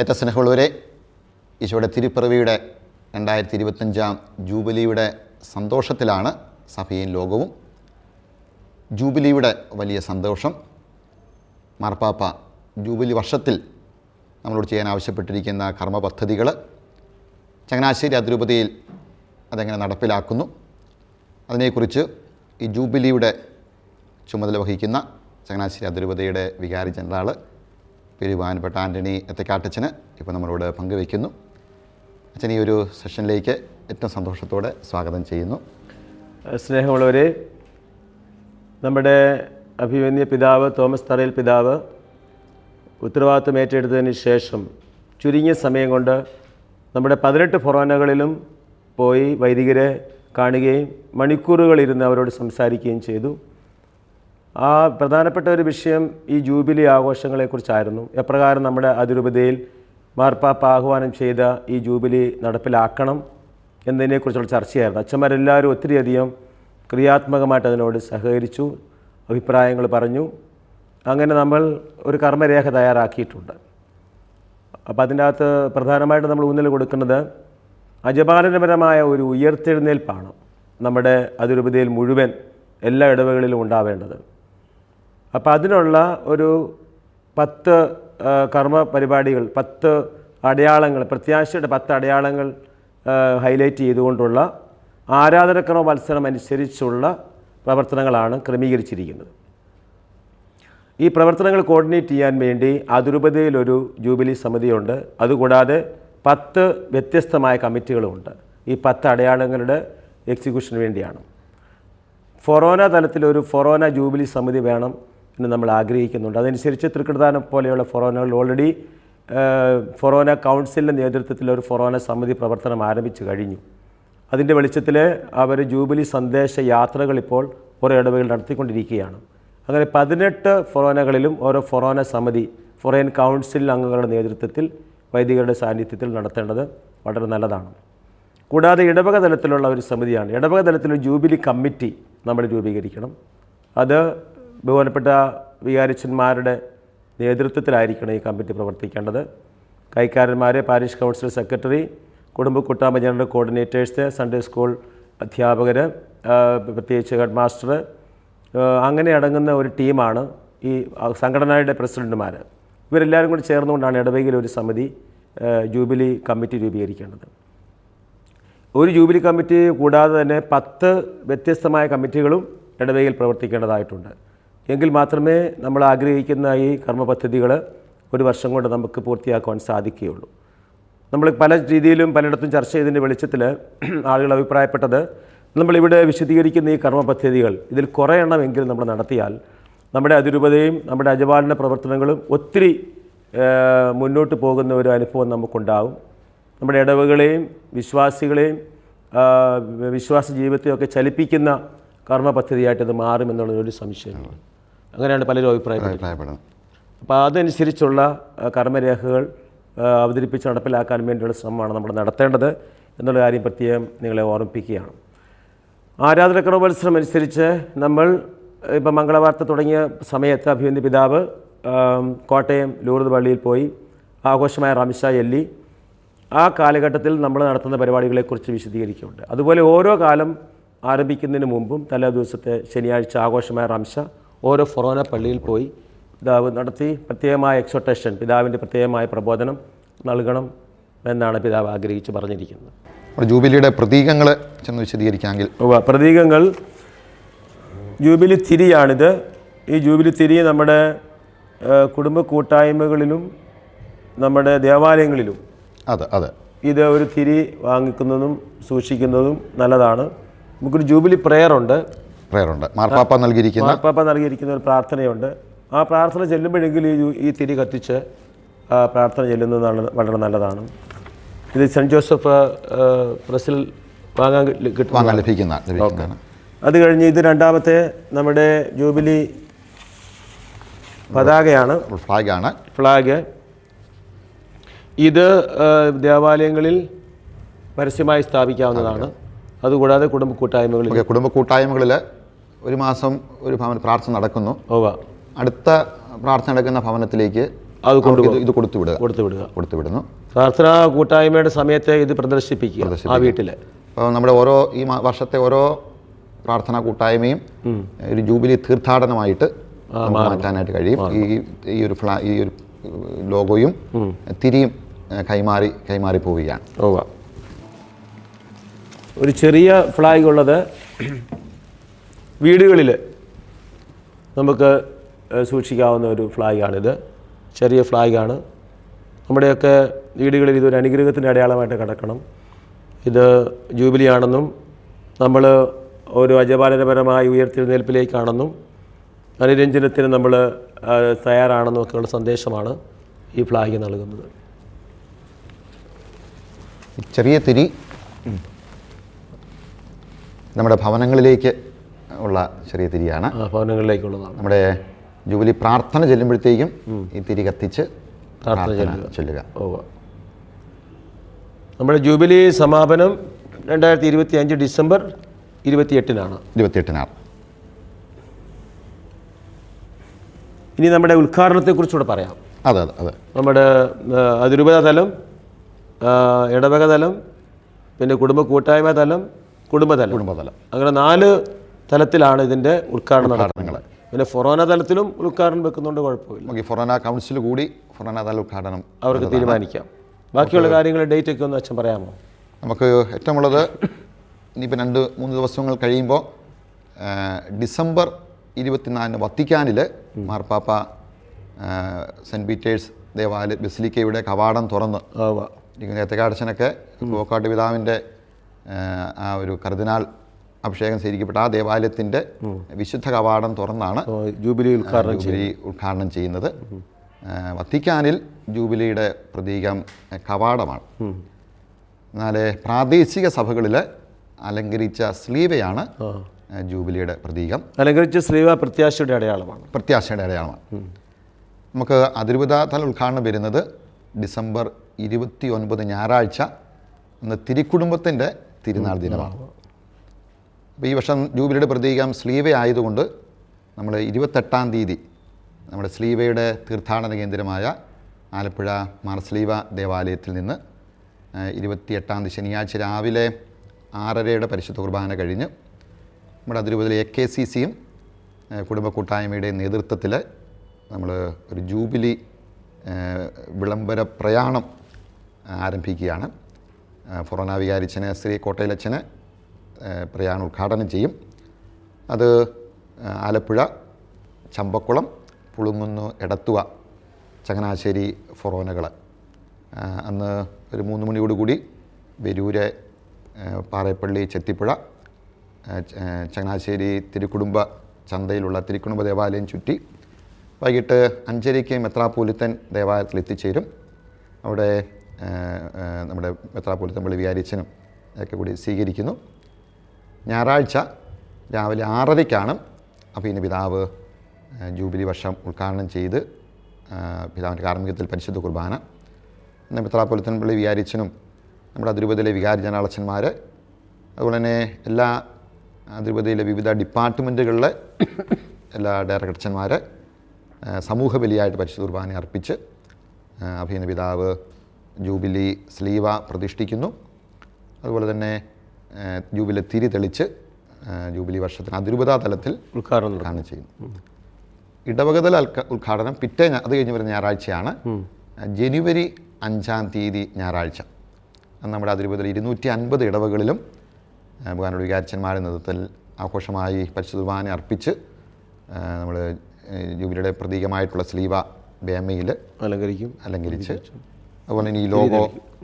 ഏറ്റവും സ്നേഹമുള്ളവരെ, ഈശോയുടെ തിരുപ്പിറവിയുടെ 2025 ജൂബിലിയുടെ സന്തോഷത്തിലാണ് സഭയും ലോകവും. ജൂബിലിയുടെ വലിയ സന്തോഷം. മാർപ്പാപ്പ ജൂബിലി വർഷത്തിൽ നമ്മളോട് ചെയ്യാൻ ആവശ്യപ്പെട്ടിരിക്കുന്ന കർമ്മ പദ്ധതികൾ ചങ്ങനാശ്ശേരി അതിരൂപതയിൽ അതെങ്ങനെ നടപ്പിലാക്കുന്നു, അതിനെക്കുറിച്ച് ഈ ജൂബിലിയുടെ ചുമതല വഹിക്കുന്ന ചങ്ങനാശ്ശേരി അതിരൂപതയുടെ വികാരി ജനറൽ ബഹുമാനപ്പെട്ട ആൻ്റണി എത്തക്കാട്ടച്ചന് ഇപ്പോൾ നമ്മളോട് പങ്കുവയ്ക്കുന്നു. അച്ഛൻ ഈ ഒരു സെഷനിലേക്ക് ഏറ്റവും സന്തോഷത്തോടെ സ്വാഗതം ചെയ്യുന്നു. സ്നേഹമുള്ളവരെ, നമ്മുടെ അഭിമന്യ പിതാവ് തോമസ് തറയിൽ പിതാവ് ഉത്തരവാദിത്വം ഏറ്റെടുത്തതിന് ശേഷം ചുരുങ്ങിയ സമയം കൊണ്ട് നമ്മുടെ 18 ഫൊറോനകളിലും പോയി വൈദികരെ കാണുകയും മണിക്കൂറുകളിരുന്ന് അവരോട് സംസാരിക്കുകയും ചെയ്തു. ആ പ്രധാനപ്പെട്ട ഒരു വിഷയം ഈ ജൂബിലി ആഘോഷങ്ങളെക്കുറിച്ചായിരുന്നു. എപ്രകാരം നമ്മുടെ അതിരൂപതയിൽ മാർപ്പാപ്പ ആഹ്വാനം ചെയ്ത ഈ ജൂബിലി നടപ്പിലാക്കണം എന്നതിനെക്കുറിച്ചുള്ള ചർച്ചയായിരുന്നു. അച്ഛന്മാരെല്ലാവരും ഒത്തിരിയധികം ക്രിയാത്മകമായിട്ട് അതിനോട് സഹകരിച്ചു, അഭിപ്രായങ്ങൾ പറഞ്ഞു. അങ്ങനെ നമ്മൾ ഒരു കർമ്മരേഖ തയ്യാറാക്കിയിട്ടുണ്ട്. അപ്പോൾ അതിൻ്റെ അകത്ത് പ്രധാനമായിട്ട് നമ്മൾ ഊന്നൽ കൊടുക്കുന്നത് അജപാലനപരമായ ഒരു ഉയർത്തെഴുന്നേൽപ്പാണ് നമ്മുടെ അതിരൂപതയിൽ മുഴുവൻ എല്ലാ ഇടവകളിലും ഉണ്ടാവേണ്ടത്. അപ്പോൾ അതിനുള്ള ഒരു 10 കർമ്മ പരിപാടികൾ, 10 അടയാളങ്ങൾ, പ്രത്യാശയുടെ 10 അടയാളങ്ങൾ ഹൈലൈറ്റ് ചെയ്തുകൊണ്ടുള്ള ആരാധനക്രമ മത്സരം അനുസരിച്ചുള്ള പ്രവർത്തനങ്ങളാണ് ക്രമീകരിച്ചിരിക്കുന്നത്. ഈ പ്രവർത്തനങ്ങൾ കോർഡിനേറ്റ് ചെയ്യാൻ വേണ്ടി അതിരൂപതയിലൊരു ജൂബിലി സമിതിയുണ്ട്. അതുകൂടാതെ 10 വ്യത്യസ്തമായ കമ്മിറ്റികളുമുണ്ട്. ഈ 10 അടയാളങ്ങളുടെ എക്സിക്യൂഷന് വേണ്ടിയാണ്. ഫൊറോന തലത്തിലൊരു ഫൊറോന ജൂബിലി സമിതി വേണം എന്ന് നമ്മൾ ആഗ്രഹിക്കുന്നുണ്ട്. അതനുസരിച്ച് തൃക്കൃതാനം പോലെയുള്ള ഫൊറോനകൾ ഓൾറെഡി ഫൊറോന കൗൺസിലിൻ്റെ നേതൃത്വത്തിൽ ഒരു ഫൊറോന സമിതി പ്രവർത്തനം ആരംഭിച്ചു കഴിഞ്ഞു. അതിൻ്റെ വെളിച്ചത്തിൽ അവർ ജൂബിലി സന്ദേശ യാത്രകൾ ഇപ്പോൾ ഓരോ ഇടവകൾ നടത്തിക്കൊണ്ടിരിക്കുകയാണ്. അങ്ങനെ 18 ഫൊറോനകളിലും ഓരോ ഫൊറോന സമിതി ഫൊറൈൻ കൗൺസിൽ അംഗങ്ങളുടെ നേതൃത്വത്തിൽ വൈദികരുടെ സാന്നിധ്യത്തിൽ നടത്തേണ്ടത് വളരെ നല്ലതാണ്. കൂടാതെ ഇടവക തലത്തിലുള്ള ഒരു സമിതിയാണ്. ഇടവക തലത്തിലൊരു ജൂബിലി കമ്മിറ്റി നമ്മൾ രൂപീകരിക്കണം. അത് ബഹുമാനപ്പെട്ട വികാരിച്ചന്മാരുടെ നേതൃത്വത്തിലായിരിക്കണം ഈ കമ്മിറ്റി പ്രവർത്തിക്കേണ്ടത്. കൈക്കാരന്മാർ, പാരിഷ് കൗൺസിൽ സെക്രട്ടറി, കുടുംബ കൂട്ടായ്മ ജനറൽ കോർഡിനേറ്റേഴ്സ്, സൺഡേ സ്കൂൾ അധ്യാപകർ, പ്രത്യേകിച്ച് ഹെഡ് മാസ്റ്റർ, അങ്ങനെ അടങ്ങുന്ന ഒരു ടീമാണ് ഈ സംഘടനയുടെ പ്രസിഡന്റുമാർ. ഇവരെല്ലാവരും കൂടി ചേർന്നുകൊണ്ടാണ് ഇടവകയിൽ ഒരു സമിതി ജൂബിലി കമ്മിറ്റി രൂപീകരിക്കേണ്ടത്. ഒരു ജൂബിലി കമ്മിറ്റി കൂടാതെ തന്നെ 10 വ്യത്യസ്തമായ കമ്മിറ്റികളും ഇടവകയിൽ പ്രവർത്തിക്കേണ്ടതായിട്ടുണ്ട്. എങ്കിൽ മാത്രമേ നമ്മൾ ആഗ്രഹിക്കുന്ന ഈ കർമ്മ പദ്ധതികൾ ഒരു വർഷം കൊണ്ട് നമുക്ക് പൂർത്തിയാക്കുവാൻ സാധിക്കുകയുള്ളൂ. നമ്മൾ പല രീതിയിലും പലയിടത്തും ചർച്ച ചെയ്തതിൻ്റെ വെളിച്ചത്തിൽ ആളുകൾ അഭിപ്രായപ്പെട്ടത്, നമ്മളിവിടെ വിശദീകരിക്കുന്ന ഈ കർമ്മ പദ്ധതികൾ ഇതിൽ കുറേ എണ്ണമെങ്കിലും നമ്മൾ നടത്തിയാൽ നമ്മുടെ അതിരൂപതയും നമ്മുടെ അജപാലന പ്രവർത്തനങ്ങളും ഒത്തിരി മുന്നോട്ട് പോകുന്ന ഒരു അനുഭവം നമുക്കുണ്ടാകും. നമ്മുടെ ഇടവകളെയും വിശ്വാസികളെയും വിശ്വാസ ജീവിതത്തെയൊക്കെ ചലിപ്പിക്കുന്ന കർമ്മ പദ്ധതിയായിട്ട് ഇത് മാറുമെന്നുള്ളൊരു സംശയമാണ്. അങ്ങനെയാണ് പലരും അഭിപ്രായപ്പെടുന്നത്. അപ്പോൾ അതനുസരിച്ചുള്ള കർമ്മരേഖകൾ അവതരിപ്പിച്ച് നടപ്പിലാക്കാൻ വേണ്ടിയുള്ള ശ്രമമാണ് നമ്മൾ നടത്തേണ്ടത് എന്നുള്ള കാര്യം പ്രത്യേകം നിങ്ങളെ ഓർമ്മിപ്പിക്കുകയാണ്. ആരാധനക്രമ മത്സരം അനുസരിച്ച് നമ്മൾ ഇപ്പം മംഗളവാർത്ത തുടങ്ങിയ സമയത്ത് അഭിമന്യ പിതാവ് കോട്ടയം ലൂർദ് പള്ളിയിൽ പോയി ആഘോഷമായ റംശ ചൊല്ലി ആ കാലഘട്ടത്തിൽ നമ്മൾ നടത്തുന്ന പരിപാടികളെക്കുറിച്ച് വിശദീകരിക്കുന്നുണ്ട്. അതുപോലെ ഓരോ കാലം ആരംഭിക്കുന്നതിന് മുമ്പും തലേ ദിവസത്തെ ശനിയാഴ്ച ആഘോഷമായ റംശ ഓരോ ഫൊറോന പള്ളിയിൽ പോയി പിതാവ് നടത്തി പ്രത്യേകമായ എക്സോട്ടേഷൻ, പിതാവിൻ്റെ പ്രത്യേകമായ പ്രബോധനം നൽകണം എന്നാണ് പിതാവ് ആഗ്രഹിച്ച് പറഞ്ഞിരിക്കുന്നത്. ജൂബിലിയുടെ പ്രതീകങ്ങൾ ചെന്ന് വിശദീകരിക്കാമെങ്കിൽ. പ്രതീകങ്ങൾ, ജൂബിലി തിരിയാണിത്. ഈ ജൂബിലി തിരി നമ്മുടെ കുടുംബ കൂട്ടായ്മകളിലും നമ്മുടെ ദേവാലയങ്ങളിലും ഇത് ഒരു തിരി സൂക്ഷിക്കുന്നതും നല്ലതാണ്. നമുക്കൊരു ജൂബിലി പ്രയറുണ്ട്. മാർപ്പാപ്പ നൽകിയിരിക്കുന്ന ഒരു പ്രാർത്ഥനയുണ്ട്. ആ പ്രാർത്ഥന ചെല്ലുമ്പോഴെങ്കിലും ഈ തിരി കത്തിച്ച് പ്രാർത്ഥന ചെല്ലുന്നത് വളരെ നല്ലതാണ്. ഇത് സെൻറ്റ് ജോസഫ് പ്രസിൽ വാങ്ങാൻ ലഭിക്കുന്നതാണ്. അത് കഴിഞ്ഞ് ഇത് രണ്ടാമത്തെ നമ്മുടെ ജൂബിലി പതാകയാണ്, ഫ്ലാഗ്. ഇത് ദേവാലയങ്ങളിൽ പരസ്യമായി സ്ഥാപിക്കാവുന്നതാണ്. അതുകൂടാതെ കുടുംബ കൂട്ടായ്മകളിൽ ഒരു മാസം ഒരു ഭവന പ്രാർത്ഥന നടക്കുന്നു. അടുത്ത പ്രാർത്ഥന നടക്കുന്ന ഭവനത്തിലേക്ക് അത് ഇത് കൊടുത്തു വിടുന്നു. പ്രാർത്ഥനാ കൂട്ടായ്മയുടെ സമയത്ത് ഇത് പ്രദർശിപ്പിക്കുക ആ വീട്ടിൽ. അപ്പോൾ നമ്മുടെ ഓരോ ഈ വർഷത്തെ ഓരോ പ്രാർത്ഥനാ കൂട്ടായ്മയും ഒരു ജൂബിലി തീർത്ഥാടനമായിട്ട് മാറ്റാനായിട്ട് കഴിയും. ഈ ഒരു ലോഗോയും തിരിയും കൈമാറി പോവുകയാണ്. ഒരു ചെറിയ ഫ്ലാഗ് ഉള്ളത് വീടുകളിൽ നമുക്ക് സൂക്ഷിക്കാവുന്ന ഒരു ഫ്ലാഗാണിത്. ചെറിയ ഫ്ലാഗാണ്. നമ്മുടെയൊക്കെ വീടുകളിൽ ഇതൊരു അനുഗ്രഹത്തിൻ്റെ അടയാളമായിട്ട് കിടക്കണം. ഇത് ജൂബിലി ആണെന്നും നമ്മൾ ഒരു അജപാലനപരമായ ഉയർത്തെഴുന്നേൽപ്പിലേക്കാണെന്നും അനുരഞ്ജനത്തിന് നമ്മൾ തയ്യാറാണെന്നും ഒക്കെയുള്ള സന്ദേശമാണ് ഈ ഫ്ലാഗ് നൽകുന്നത്. ചെറിയ തിരി നമ്മുടെ ഭവനങ്ങളിലേക്ക് ഉള്ള ചെറിയ തിരിയാണ്. ഭവനങ്ങളിലേക്കുള്ളതാണ്. നമ്മുടെ ജൂബിലി പ്രാർത്ഥന ചെല്ലുമ്പോഴത്തേക്കും ഈ തിരി കത്തിച്ച് പ്രാർത്ഥന ചൊല്ലുക. നമ്മുടെ ജൂബിലി സമാപനം 2025 ഡിസംബർ 28-നാണ്. ഇനി നമ്മുടെ ഉദ്ഘാടനത്തെക്കുറിച്ചുകൂടെ പറയാം. അതെ. നമ്മുടെ അതിരൂപത തലം, ഇടവക തലം, പിന്നെ കുടുംബ കൂട്ടായ്മ തലം, കുടുംബതലം, അങ്ങനെ 4 തലത്തിലാണ് ഇതിൻ്റെ ഉദ്ഘാടനം നടത്തുന്നത്. പിന്നെ ഫൊറോന തലത്തിലും ഉദ്ഘാടനം വെക്കുന്നുണ്ട്, കുഴപ്പമില്ല. ഫൊറോന കൗൺസിൽ കൂടി ഫൊറോന തല ഉദ്ഘാടനം അവർക്ക് തീരുമാനിക്കാം. ബാക്കിയുള്ള കാര്യങ്ങൾ ഡേറ്റ് ഒക്കെ ഒന്ന് അച്ഛൻ പറയാമോ? നമുക്ക് ഏറ്റവുമുള്ളത് ഇനിയിപ്പോൾ 2-3 ദിവസങ്ങൾ കഴിയുമ്പോൾ ഡിസംബർ 24 വത്തിക്കാനിൽ മാർപ്പാപ്പ സെൻറ്റ് പീറ്റേഴ്സ് ദേവാലയ ബസിലിക്കയുടെ കവാടം തുറന്ന് തെക്കാടച്ചനൊക്കെ പോക്കാട്ട് പിതാവിൻ്റെ ആ ഒരു കർദിനാൾ അഭിഷേകം സ്വീകരിക്കപ്പെട്ട ആ ദേവാലയത്തിൻ്റെ വിശുദ്ധ കവാടം തുറന്നാണ് ജൂബിലി ഉദ്ഘാടനം ചെയ്യുന്നത്. വത്തിക്കാനിൽ ജൂബിലിയുടെ പ്രതീകം കവാടമാണ്. എന്നാൽ പ്രാദേശിക സഭകളിൽ അലങ്കരിച്ച സ്ലീവയാണ് ജൂബിലിയുടെ പ്രതീകം. അലങ്കരിച്ച സ്ലീവ പ്രത്യാശയുടെ അടയാളമാണ്. നമുക്ക് അതിരൂപത തല ഉദ്ഘാടനം വരുന്നത് ഡിസംബർ 29 ഞായറാഴ്ച, ഇന്ന് തിരുക്കുടുംബത്തിൻ്റെ തിരുനാൾ ദിനമാണ്. അപ്പോൾ ഈ വർഷം ജൂബിലിയുടെ പ്രതീകം സ്ലീവ ആയതുകൊണ്ട് നമ്മൾ 28-ാം തീയതി നമ്മുടെ സ്ലീവയുടെ തീർത്ഥാടന കേന്ദ്രമായ ആലപ്പുഴ മാർസ്ലീവ ദേവാലയത്തിൽ നിന്ന് 28-ാം തീയതി ശനിയാഴ്ച രാവിലെ 6:30 പരിശുദ്ധ കുർബാന കഴിഞ്ഞ് നമ്മുടെ അതിരൂപതയിലെ AKCCയും കുടുംബ കൂട്ടായ്മയുടെയും നേതൃത്വത്തിൽ നമ്മൾ ഒരു ജൂബിലി വിളംബര പ്രയാണം ആരംഭിക്കുകയാണ്. ഫൊറോന വികാരിച്ചന് ശ്രീ കോട്ടയിലച്ചന് പ്രയാണം ഉദ്ഘാടനം ചെയ്യും. അത് ആലപ്പുഴ, ചമ്പക്കുളം, പുളുങ്ങുന്നു, എടത്തുവ, ചങ്ങനാശ്ശേരി ഫൊറോനകൾ അന്ന് ഒരു 3 മണിയോടുകൂടി വെരൂര്, പാറേപ്പള്ളി, ചെത്തിപ്പുഴ, ചങ്ങനാശ്ശേരി തിരുക്കുടുംബ ചന്തയിലുള്ള തിരുക്കുടുംബ ദേവാലയം ചുറ്റി വൈകിട്ട് 5:30 മെത്രാപ്പോലിത്തൻ ദേവാലയത്തിൽ എത്തിച്ചേരും. അവിടെ നമ്മുടെ മെത്രാപ്പോലിത്തൻ പള്ളി വികാരിച്ചനും ഒക്കെ കൂടി സ്വീകരിക്കുന്നു. ഞായറാഴ്ച രാവിലെ 6:30 അഭിനയ പിതാവ് ജൂബിലി വർഷം ഉദ്ഘാടനം ചെയ്ത് പിതാവിൻ്റെ കാർമ്മികത്തിൽ പരിശുദ്ധ കുർബാന. മെത്രാപ്പോലിത്തൻ പള്ളി വികാരിച്ചനും നമ്മുടെ അതിരൂപതയിലെ വികാരി ജനറലച്ചന്മാർ, അതുപോലെ തന്നെ എല്ലാ അതിരൂപതയിലെ വിവിധ ഡിപ്പാർട്ട്മെൻറ്റുകളിലെ എല്ലാ ഡയറക്ടർച്ചന്മാർ സമൂഹ ബലിയായിട്ട് പരിശുദ്ധ കുർബാന അർപ്പിച്ച് അഭിനയ പിതാവ് ജൂബിലി സ്ലീവ പ്രതിഷ്ഠിക്കുന്നു. അതുപോലെ തന്നെ ജൂബിലി തിരി തെളിച്ച് ജൂബിലി വർഷത്തിന് അതിരൂപതാ തലത്തിൽ ഉദ്ഘാടനം ചെയ്യുന്നു. ഇടവകതല ഉദ്ഘാടനം അത് കഴിഞ്ഞ് വരുന്ന ഞായറാഴ്ചയാണ്, ജനുവരി 5-ാം തീയതി ഞായറാഴ്ച. നമ്മുടെ അതിരൂപതയിൽ 250 ഇടവകളിലും ബഹുമാനപ്പെട്ട വികാരിച്ചന്മാരുടെ നേതൃത്വത്തിൽ ആഘോഷമായി പരിശുദ്ധ കുർബാന അർപ്പിച്ച് നമ്മൾ ജൂബിലിയുടെ പ്രതീകമായിട്ടുള്ള സ്ലീവ ബേമയിൽ അലങ്കരിച്ച് അതുപോലെ തന്നെ ഈ ലോഗോ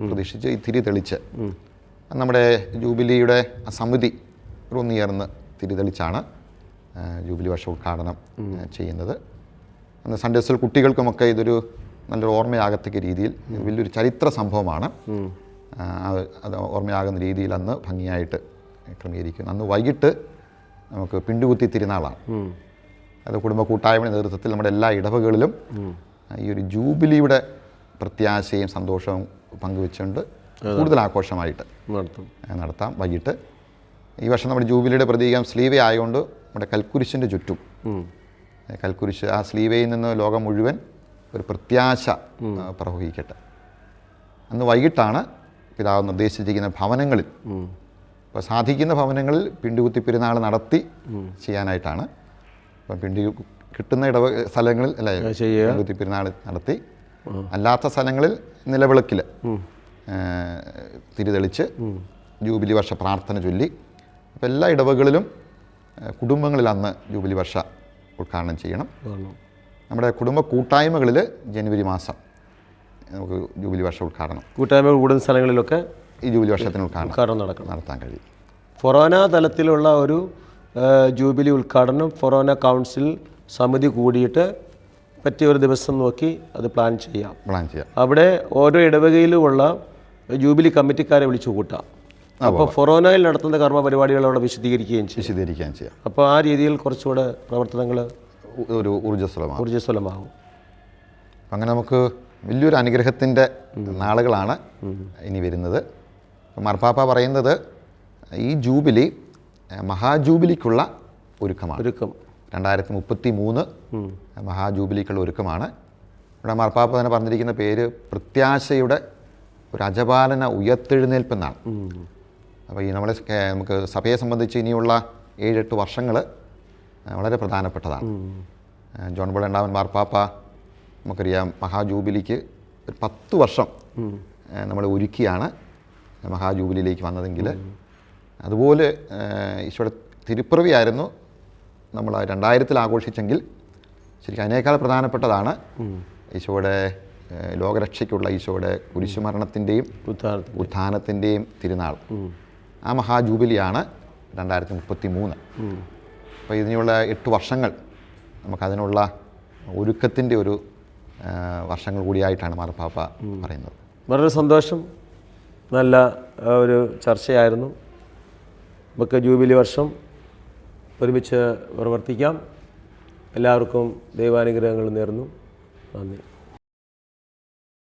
പ്രതീക്ഷിച്ച് ഈ തിരി തെളിച്ച് നമ്മുടെ ജൂബിലിയുടെ സമിതി ഒന്നുചേർന്ന് തിരി തെളിച്ചാണ് ജൂബിലി വർഷ ഉദ്ഘാടനം ചെയ്യുന്നത്. അന്ന് സൺഡേ സ്കൂൾ കുട്ടികൾക്കുമൊക്കെ ഇതൊരു നല്ലൊരു ഓർമ്മയാകത്തക്ക രീതിയിൽ വലിയൊരു ചരിത്ര സംഭവമാണ്. അത് ഓർമ്മയാകുന്ന രീതിയിൽ അന്ന് ഭംഗിയായിട്ട് ക്രമീകരിക്കുന്നു. അന്ന് വൈകിട്ട് നമുക്ക് പിണ്ടുകുത്തി തിരുനാളാണ്. അത് കുടുംബ കൂട്ടായ്മയുടെ നേതൃത്വത്തിൽ നമ്മുടെ എല്ലാ ഇടവകളിലും ഈ ഒരു ജൂബിലിയുടെ പ്രത്യാശയും സന്തോഷവും പങ്കുവെച്ചുകൊണ്ട് കൂടുതൽ ആഘോഷമായിട്ട് നടത്താം. വൈകിട്ട് ഈ വർഷം നമ്മുടെ ജൂബിലിയുടെ പ്രതീകം സ്ലീവ ആയതുകൊണ്ട് നമ്മുടെ കൽക്കുരിശിൻ്റെ ചുറ്റും കൽക്കുരിശ്, ആ സ്ലീവയിൽ നിന്ന് ലോകം മുഴുവൻ ഒരു പ്രത്യാശ പ്രവഹിക്കട്ടെ. അന്ന് വൈകിട്ടാണ് പിതാവ് നിർദ്ദേശിച്ചിരിക്കുന്ന ഭവനങ്ങളിൽ, ഇപ്പോൾ സാധിക്കുന്ന ഭവനങ്ങളിൽ പിണ്ടുകുത്തി പെരുന്നാൾ നടത്തി ചെയ്യാനായിട്ടാണ്. അപ്പം കിട്ടുന്ന സ്ഥലങ്ങളിൽ അല്ലേ പിണ്ടുകുത്തി പെരുന്നാൾ നടത്തി, അല്ലാത്ത സ്ഥലങ്ങളിൽ നിലവിളക്കിൽ തിരിതെളിച്ച് ജൂബിലി വർഷ പ്രാർത്ഥന ചൊല്ലി. അപ്പോൾ എല്ലാ ഇടവകളിലും കുടുംബങ്ങളിൽ അന്ന് ജൂബിലി വർഷ ഉദ്ഘാടനം ചെയ്യണം. നമ്മുടെ കുടുംബ കൂട്ടായ്മകളിൽ ജനുവരി മാസം നമുക്ക് ജൂബിലി വർഷ ഉദ്ഘാടനം, കൂട്ടായ്മ കൂടുന്ന സ്ഥലങ്ങളിലൊക്കെ ഈ ജൂബിലി വർഷത്തിന് ഉദ്ഘാടനം നടത്താൻ കഴിയും. ഫൊറോന തലത്തിലുള്ള ഒരു ജൂബിലി ഉദ്ഘാടനം ഫൊറോന കൗൺസിൽ സമിതി കൂടിയിട്ട് പറ്റിയൊരു ദിവസം നോക്കി അത് പ്ലാൻ ചെയ്യാം. അവിടെ ഓരോ ഇടവകയിലുമുള്ള ജൂബിലി കമ്മിറ്റിക്കാരെ വിളിച്ചു കൂട്ടാം. അപ്പോൾ ഫൊറോനയിൽ നടത്തുന്ന കർമ്മ പരിപാടികൾ അവിടെ വിശദീകരിക്കുകയും ചെയ്യാം. അപ്പോൾ ആ രീതിയിൽ കുറച്ചുകൂടെ പ്രവർത്തനങ്ങൾ ഒരു ഊർജ്ജസ്വലമാകും. അങ്ങനെ നമുക്ക് വലിയൊരു അനുഗ്രഹത്തിൻ്റെ നാളുകളാണ് ഇനി വരുന്നത്. മാർപ്പാപ്പ പറയുന്നത് ഈ ജൂബിലി മഹാജൂബിലിക്കുള്ള ഒരുക്കം 2033 മഹാജൂബിലിക്കുള്ള ഒരുക്കമാണ്. ഇവിടെ മാർപ്പാപ്പ തന്നെ പറഞ്ഞിരിക്കുന്ന പേര് പ്രത്യാശയുടെ ഒരു അജപാലന ഉയർത്തെഴുന്നേൽപ്പെന്നാണ്. അപ്പോൾ ഈ നമുക്ക് സഭയെ സംബന്ധിച്ച് ഇനിയുള്ള 7-8 വർഷങ്ങൾ വളരെ പ്രധാനപ്പെട്ടതാണ്. ജോൺ പോൾ രണ്ടാമൻ മാർപ്പാപ്പ നമുക്കറിയാം മഹാജൂബിലിക്ക് ഒരു 10 വർഷം നമ്മൾ ഒരുക്കിയാണ് മഹാജൂബിലിയിലേക്ക് വന്നതെങ്കിൽ, അതുപോലെ ഈശോയുടെ തിരുപ്പിറവിയായിരുന്നു നമ്മൾ 2000 ആഘോഷിച്ചെങ്കിൽ ശരിക്കും അതിനേക്കാൾ പ്രധാനപ്പെട്ടതാണ് ഈശോയുടെ ലോകരക്ഷയ്ക്കുള്ള ഈശോയുടെ കുരിശുമരണത്തിൻ്റെയും ഉത്ഥാനത്തിൻ്റെയും തിരുനാൾ. ആ മഹാജൂബിലിയാണ് 2033. അപ്പോൾ ഇതിനുള്ള 8 വർഷങ്ങൾ നമുക്കതിനുള്ള ഒരുക്കത്തിൻ്റെ ഒരു വർഷങ്ങൾ കൂടിയായിട്ടാണ് മാർപ്പാപ്പ പറയുന്നത്. വളരെ സന്തോഷം. നല്ല ഒരു ചർച്ചയായിരുന്നു. നമുക്ക് ജൂബിലി വർഷം ഒരുമിച്ച് പ്രവർത്തിക്കാം. എല്ലാവർക്കും ദൈവാനുഗ്രഹങ്ങൾ നേർന്നു. നന്ദി.